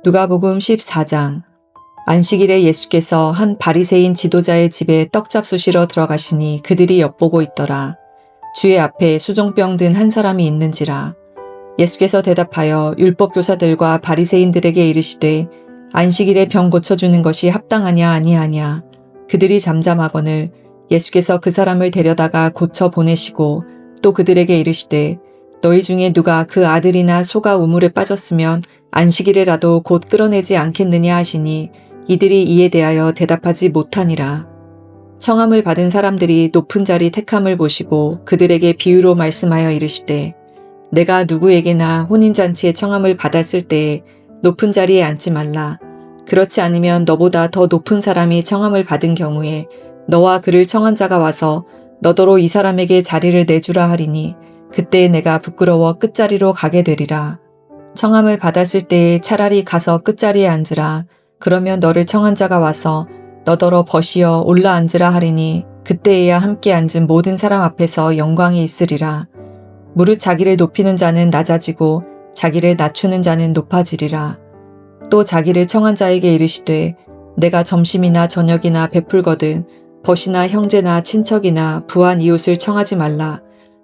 누가복음 14장. 안식일에 예수께서 한 바리새인 지도자의 집에 떡 잡수시러 들어가시니 그들이 엿보고 있더라. 주의 앞에 수종병 든 한 사람이 있는지라. 예수께서 대답하여 율법 교사들과 바리새인들에게 이르시되 안식일에 병 고쳐주는 것이 합당하냐 아니하냐. 그들이 잠잠하거늘 예수께서 그 사람을 데려다가 고쳐 보내시고 또 그들에게 이르시되 너희 중에 누가 그 아들이나 소가 우물에 빠졌으면 안식일에라도 곧 끌어내지 않겠느냐 하시니 이들이 이에 대하여 대답하지 못하니라. 청함을 받은 사람들이 높은 자리 택함을 보시고 그들에게 비유로 말씀하여 이르시되 내가 누구에게나 혼인잔치에 청함을 받았을 때에 높은 자리에 앉지 말라. 그렇지 않으면 너보다 더 높은 사람이 청함을 받은 경우에 너와 그를 청한 자가 와서 너더러 이 사람에게 자리를 내주라 하리니 그때 내가 부끄러워 끝자리로 가게 되리라. 청함을 받았을 때에 차라리 가서 끝자리에 앉으라. 그러면 너를 청한 자가 와서 너더러 벗이어 올라 앉으라 하리니 그때에야 함께 앉은 모든 사람 앞에서 영광이 있으리라. 무릇 자기를 높이는 자는 낮아지고 자기를 낮추는 자는 높아지리라. 또 자기를 청한 자에게 이르시되 내가 점심이나 저녁이나 베풀거든 벗이나 형제나 친척이나 부한 이웃을 청하지 말라.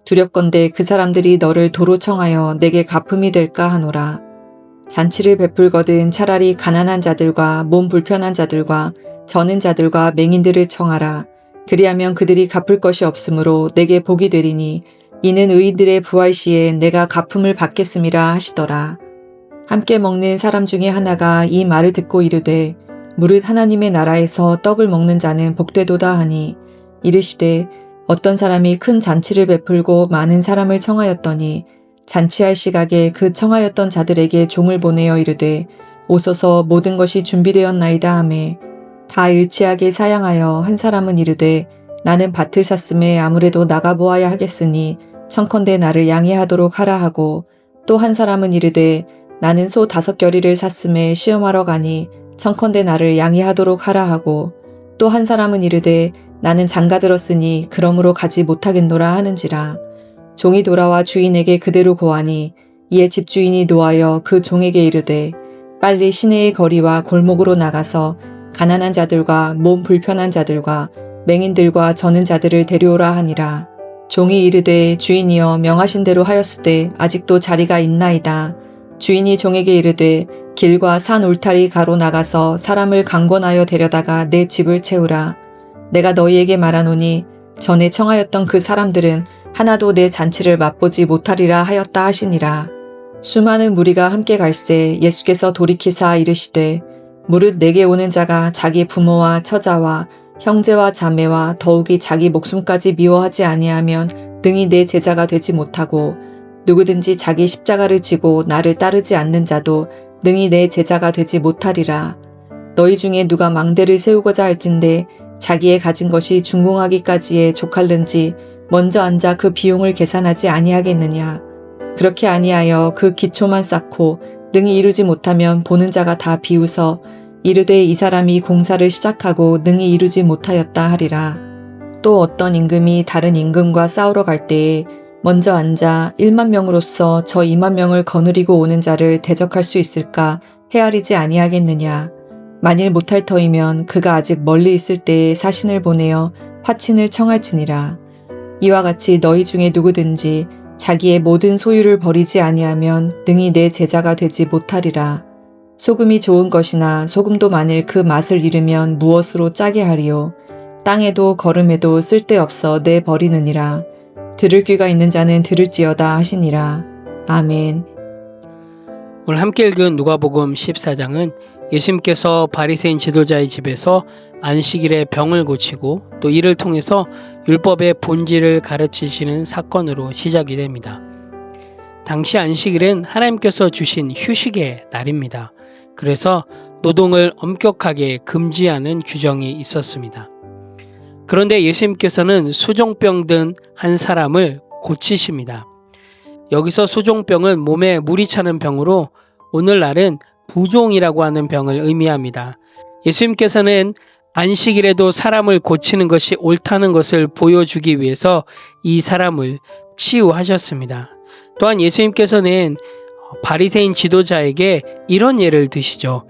두렵건대 그 사람들이 너를 도로 청하여 내게 갚음이 될까 하노라. 잔치를 베풀거든 차라리 가난한 자들과 몸 불편한 자들과 저는 자들과 맹인들을 청하라. 그리하면 그들이 갚을 것이 없으므로 내게 복이 되리니 이는 의인들의 부활 시에 내가 갚음을 받겠음이라 하시더라. 함께 먹는 사람 중에 하나가 이 말을 듣고 이르되 무릇 하나님의 나라에서 떡을 먹는 자는 복되도다 하니 이르시되 어떤 사람이 큰 잔치를 베풀고 많은 사람을 청하였더니 잔치할 시각에 그 청하였던 자들에게 종을 보내어 이르되 오소서 모든 것이 준비되었나이다 하매 다 일치하게 사양하여 한 사람은 이르되 나는 밭을 샀음에 아무래도 나가보아야 하겠으니 청컨대 나를 양해하도록 하라 하고 또 한 사람은 이르되 나는 소 5겨리를 샀음에 시험하러 가니 청컨대 나를 양해하도록 하라 하고 또 한 사람은 이르되 나는 장가들었으니 그러므로 가지 못하겠노라 하는지라. 종이 돌아와 주인에게 그대로 고하니 이에 집주인이 노하여 그 종에게 이르되 빨리 시내의 거리와 골목으로 나가서 가난한 자들과 몸 불편한 자들과 맹인들과 저는 자들을 데려오라 하니라. 종이 이르되 주인이여 명하신 대로 하였으되 아직도 자리가 있나이다. 주인이 종에게 이르되 길과 산 울타리 가로 나가서 사람을 강권하여 데려다가 내 집을 채우라. 내가 너희에게 말하노니 전에 청하였던 그 사람들은 하나도 내 잔치를 맛보지 못하리라 하였다 하시니라. 수많은 무리가 함께 갈새 예수께서 돌이키사 이르시되 무릇 내게 오는 자가 자기 부모와 처자와 형제와 자매와 더욱이 자기 목숨까지 미워하지 아니하면 능히 내 제자가 되지 못하고 누구든지 자기 십자가를 지고 나를 따르지 않는 자도 능히 내 제자가 되지 못하리라. 너희 중에 누가 망대를 세우고자 할진대 자기의 가진 것이 중궁하기까지에 족할는지 먼저 앉아 그 비용을 계산하지 아니하겠느냐. 그렇게 아니하여 그 기초만 쌓고 능히 이루지 못하면 보는 자가 다 비웃어 이르되 이 사람이 공사를 시작하고 능히 이루지 못하였다 하리라. 또 어떤 임금이 다른 임금과 싸우러 갈 때에 먼저 앉아 1만 명으로서 저 2만 명을 거느리고 오는 자를 대적할 수 있을까 헤아리지 아니하겠느냐. 만일 못할 터이면 그가 아직 멀리 있을 때에 사신을 보내어 화친을 청할지니라. 이와 같이 너희 중에 누구든지 자기의 모든 소유를 버리지 아니하면 능히 내 제자가 되지 못하리라. 소금이 좋은 것이나 소금도 만일 그 맛을 잃으면 무엇으로 짜게 하리요. 땅에도 거름에도 쓸데없어 내 버리느니라. 들을 귀가 있는 자는 들을지어다 하시니라. 아멘. 오늘 함께 읽은 누가복음 14장은 예수님께서 바리새인 지도자의 집에서 안식일에 병을 고치고 또 이를 통해서 율법의 본질을 가르치시는 사건으로 시작이 됩니다. 당시 안식일은 하나님께서 주신 휴식의 날입니다. 그래서 노동을 엄격하게 금지하는 규정이 있었습니다. 그런데 예수님께서는 수종병 든 한 사람을 고치십니다. 여기서 수종병은 몸에 물이 차는 병으로 오늘날은 부종이라고 하는 병을 의미합니다. 예수님께서는 안식일에도 사람을 고치는 것이 옳다는 것을 보여주기 위해서 이 사람을 치유하셨습니다. 또한 예수님께서는 바리새인 지도자에게 이런 예를 드시죠.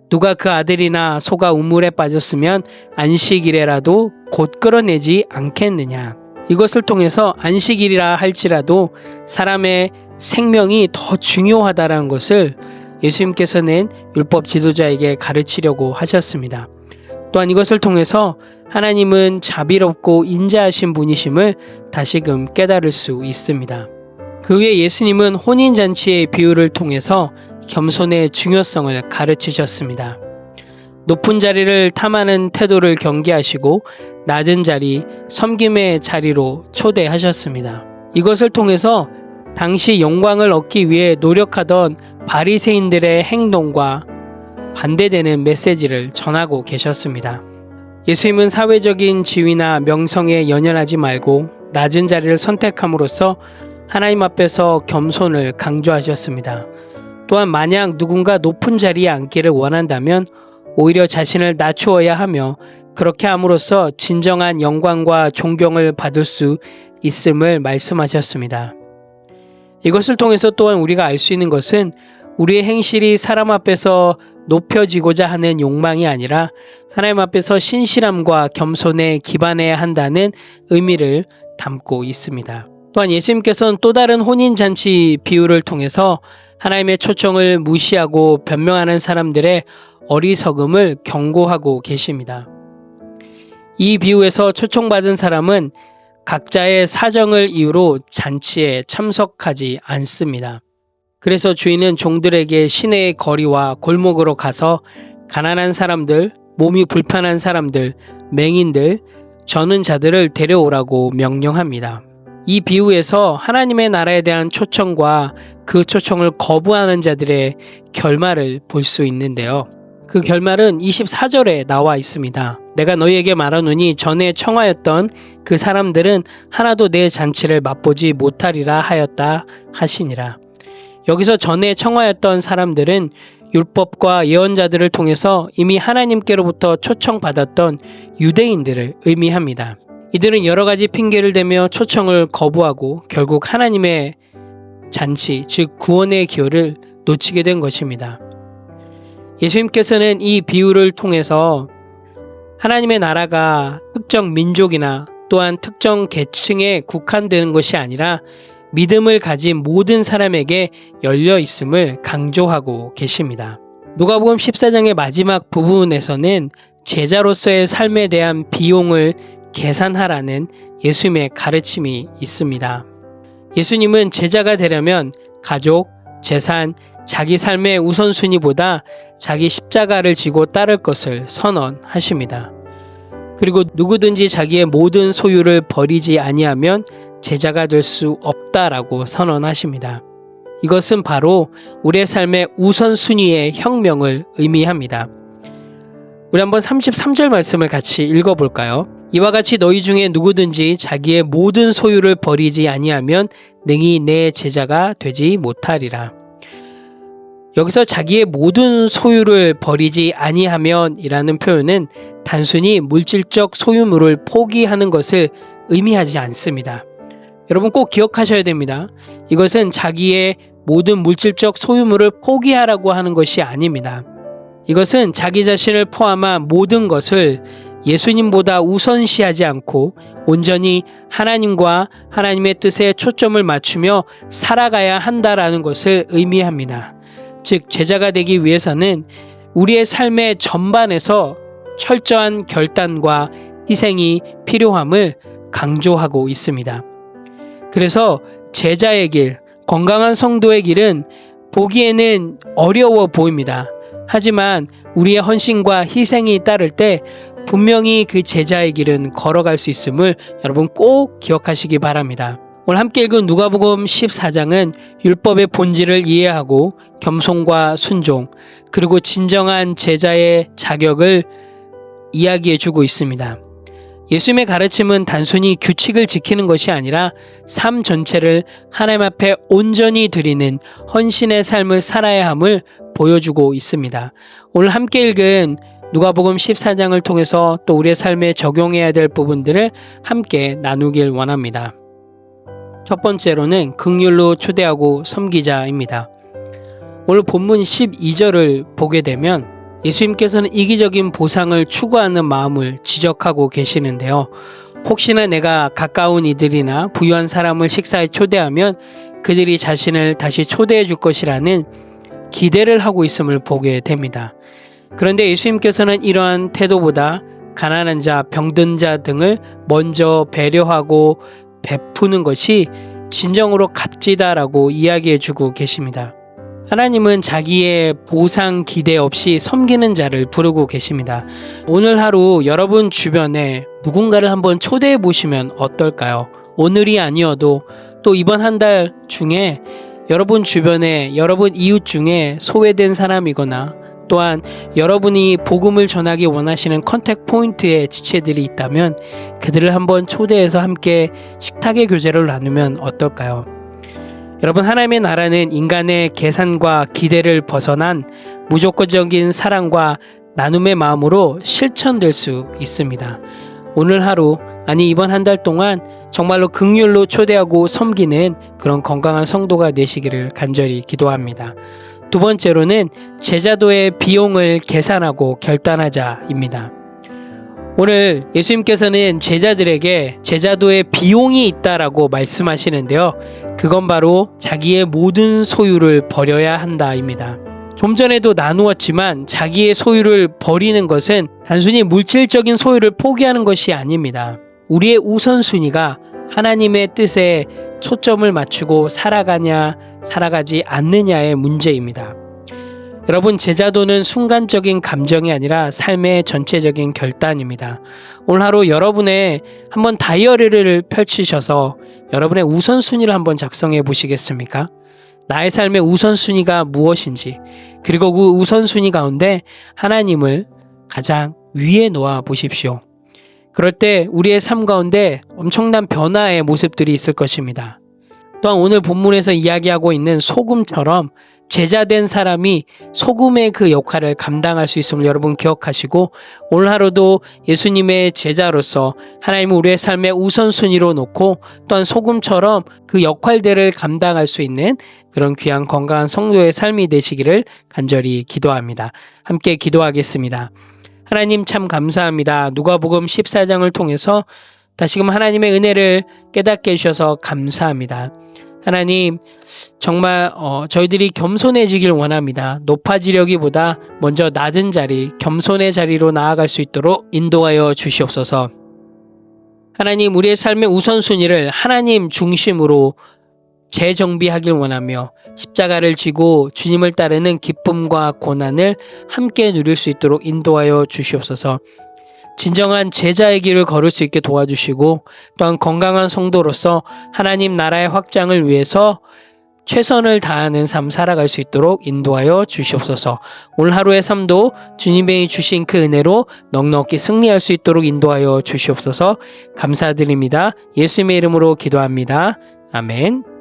누가 그 아들이나 소가 우물에 빠졌으면 안식일에라도 곧 끌어내지 않겠느냐. 이것을 통해서 안식일이라 할지라도 사람의 생명이 더 중요하다는 것을 예수님께서는 율법 지도자에게 가르치려고 하셨습니다. 또한 이것을 통해서 하나님은 자비롭고 인자하신 분이심을 다시금 깨달을 수 있습니다. 그 후에 예수님은 혼인잔치의 비유를 통해서 겸손의 중요성을 가르치셨습니다. 높은 자리를 탐하는 태도를 경계하시고 낮은 자리, 섬김의 자리로 초대하셨습니다. 이것을 통해서 당시 영광을 얻기 위해 노력하던 바리새인들의 행동과 반대되는 메시지를 전하고 계셨습니다. 예수님은 사회적인 지위나 명성에 연연하지 말고 낮은 자리를 선택함으로써 하나님 앞에서 겸손을 강조하셨습니다. 또한 만약 누군가 높은 자리에 앉기를 원한다면 오히려 자신을 낮추어야 하며 그렇게 함으로써 진정한 영광과 존경을 받을 수 있음을 말씀하셨습니다. 이것을 통해서 또한 우리가 알 수 있는 것은 우리의 행실이 사람 앞에서 높여지고자 하는 욕망이 아니라 하나님 앞에서 신실함과 겸손에 기반해야 한다는 의미를 담고 있습니다. 또한 예수님께서는 또 다른 혼인잔치 비유를 통해서 하나님의 초청을 무시하고 변명하는 사람들의 어리석음을 경고하고 계십니다. 이 비유에서 초청받은 사람은 각자의 사정을 이유로 잔치에 참석하지 않습니다. 그래서 주인은 종들에게 시내의 거리와 골목으로 가서 가난한 사람들, 몸이 불편한 사람들, 맹인들, 저는 자들을 데려오라고 명령합니다. 이 비유에서 하나님의 나라에 대한 초청과 그 초청을 거부하는 자들의 결말을 볼 수 있는데요. 그 결말은 24절에 나와 있습니다. 내가 너희에게 말하노니 전에 청하였던 그 사람들은 하나도 내 잔치를 맛보지 못하리라 하였다 하시니라. 여기서 전에 청하였던 사람들은 율법과 예언자들을 통해서 이미 하나님께로부터 초청받았던 유대인들을 의미합니다. 이들은 여러 가지 핑계를 대며 초청을 거부하고 결국 하나님의 잔치, 즉 구원의 기회를 놓치게 된 것입니다. 예수님께서는 이 비유를 통해서 하나님의 나라가 특정 민족이나 또한 특정 계층에 국한되는 것이 아니라 믿음을 가진 모든 사람에게 열려 있음을 강조하고 계십니다. 누가복음 14장의 마지막 부분에서는 제자로서의 삶에 대한 비용을 계산하라는 예수님의 가르침이 있습니다. 예수님은 제자가 되려면 가족, 재산, 자기 삶의 우선순위보다 자기 십자가를 지고 따를 것을 선언하십니다. 그리고 누구든지 자기의 모든 소유를 버리지 아니하면 제자가 될 수 없다라고 선언하십니다. 이것은 바로 우리의 삶의 우선순위의 혁명을 의미합니다. 우리 한번 33절 말씀을 같이 읽어볼까요? 이와 같이 너희 중에 누구든지 자기의 모든 소유를 버리지 아니하면 능히 내 제자가 되지 못하리라. 여기서 자기의 모든 소유를 버리지 아니하면 이라는 표현은 단순히 물질적 소유물을 포기하는 것을 의미하지 않습니다. 여러분 꼭 기억하셔야 됩니다. 이것은 자기의 모든 물질적 소유물을 포기하라고 하는 것이 아닙니다. 이것은 자기 자신을 포함한 모든 것을 예수님보다 우선시하지 않고 온전히 하나님과 하나님의 뜻에 초점을 맞추며 살아가야 한다라는 것을 의미합니다. 즉 제자가 되기 위해서는 우리의 삶의 전반에서 철저한 결단과 희생이 필요함을 강조하고 있습니다. 그래서 제자의 길, 건강한 성도의 길은 보기에는 어려워 보입니다. 하지만 우리의 헌신과 희생이 따를 때 분명히 그 제자의 길은 걸어갈 수 있음을 여러분 꼭 기억하시기 바랍니다. 오늘 함께 읽은 누가복음 14장은 율법의 본질을 이해하고 겸손과 순종, 그리고 진정한 제자의 자격을 이야기해주고 있습니다. 예수님의 가르침은 단순히 규칙을 지키는 것이 아니라 삶 전체를 하나님 앞에 온전히 드리는 헌신의 삶을 살아야 함을 보여주고 있습니다. 오늘 함께 읽은 누가복음 14장을 통해서 또 우리의 삶에 적용해야 될 부분들을 함께 나누길 원합니다. 첫 번째로는 긍휼로 초대하고 섬기자입니다. 오늘 본문 12절을 보게 되면 예수님께서는 이기적인 보상을 추구하는 마음을 지적하고 계시는데요. 혹시나 내가 가까운 이들이나 부유한 사람을 식사에 초대하면 그들이 자신을 다시 초대해 줄 것이라는 기대를 하고 있음을 보게 됩니다. 그런데 예수님께서는 이러한 태도보다 가난한 자, 병든 자 등을 먼저 배려하고 베푸는 것이 진정으로 값지다라고 이야기해 주고 계십니다. 하나님은 자기의 보상 기대 없이 섬기는 자를 부르고 계십니다. 오늘 하루 여러분 주변에 누군가를 한번 초대해 보시면 어떨까요? 오늘이 아니어도 또 이번 한 달 중에 여러분 주변에 여러분 이웃 중에 소외된 사람이거나 또한 여러분이 복음을 전하기 원하시는 컨택 포인트의 지체들이 있다면 그들을 한번 초대해서 함께 식탁의 교제를 나누면 어떨까요? 여러분, 하나님의 나라는 인간의 계산과 기대를 벗어난 무조건적인 사랑과 나눔의 마음으로 실천될 수 있습니다. 오늘 하루, 아니 이번 한 달 동안 정말로 긍휼로 초대하고 섬기는 그런 건강한 성도가 되시기를 간절히 기도합니다. 두 번째로는 제자도의 비용을 계산하고 결단하자입니다. 오늘 예수님께서는 제자들에게 제자도의 비용이 있다라고 말씀하시는데요. 그건 바로 자기의 모든 소유를 버려야 한다입니다. 좀 전에도 나누었지만 자기의 소유를 버리는 것은 단순히 물질적인 소유를 포기하는 것이 아닙니다. 우리의 우선순위가 하나님의 뜻에 초점을 맞추고 살아가냐, 살아가지 않느냐의 문제입니다. 여러분, 제자도는 순간적인 감정이 아니라 삶의 전체적인 결단입니다. 오늘 하루 여러분의 한번 다이어리를 펼치셔서 여러분의 우선순위를 한번 작성해 보시겠습니까? 나의 삶의 우선순위가 무엇인지, 그리고 그 우선순위 가운데 하나님을 가장 위에 놓아 보십시오. 그럴 때 우리의 삶 가운데 엄청난 변화의 모습들이 있을 것입니다. 또한 오늘 본문에서 이야기하고 있는 소금처럼 제자된 사람이 소금의 그 역할을 감당할 수 있음을 여러분 기억하시고, 오늘 하루도 예수님의 제자로서 하나님은 우리의 삶의 우선순위로 놓고 또한 소금처럼 그 역할들을 감당할 수 있는 그런 귀한 건강한 성도의 삶이 되시기를 간절히 기도합니다. 함께 기도하겠습니다. 하나님, 참 감사합니다. 누가복음 14장을 통해서 다시금 하나님의 은혜를 깨닫게 해주셔서 감사합니다. 하나님, 정말 저희들이 겸손해지길 원합니다. 높아지려기보다 먼저 낮은 자리, 겸손의 자리로 나아갈 수 있도록 인도하여 주시옵소서. 하나님, 우리의 삶의 우선순위를 하나님 중심으로 재정비하길 원하며 십자가를 지고 주님을 따르는 기쁨과 고난을 함께 누릴 수 있도록 인도하여 주시옵소서. 진정한 제자의 길을 걸을 수 있게 도와주시고, 또한 건강한 성도로서 하나님 나라의 확장을 위해서 최선을 다하는 삶 살아갈 수 있도록 인도하여 주시옵소서. 오늘 하루의 삶도 주님이 주신 그 은혜로 넉넉히 승리할 수 있도록 인도하여 주시옵소서. 감사드립니다. 예수님의 이름으로 기도합니다. 아멘.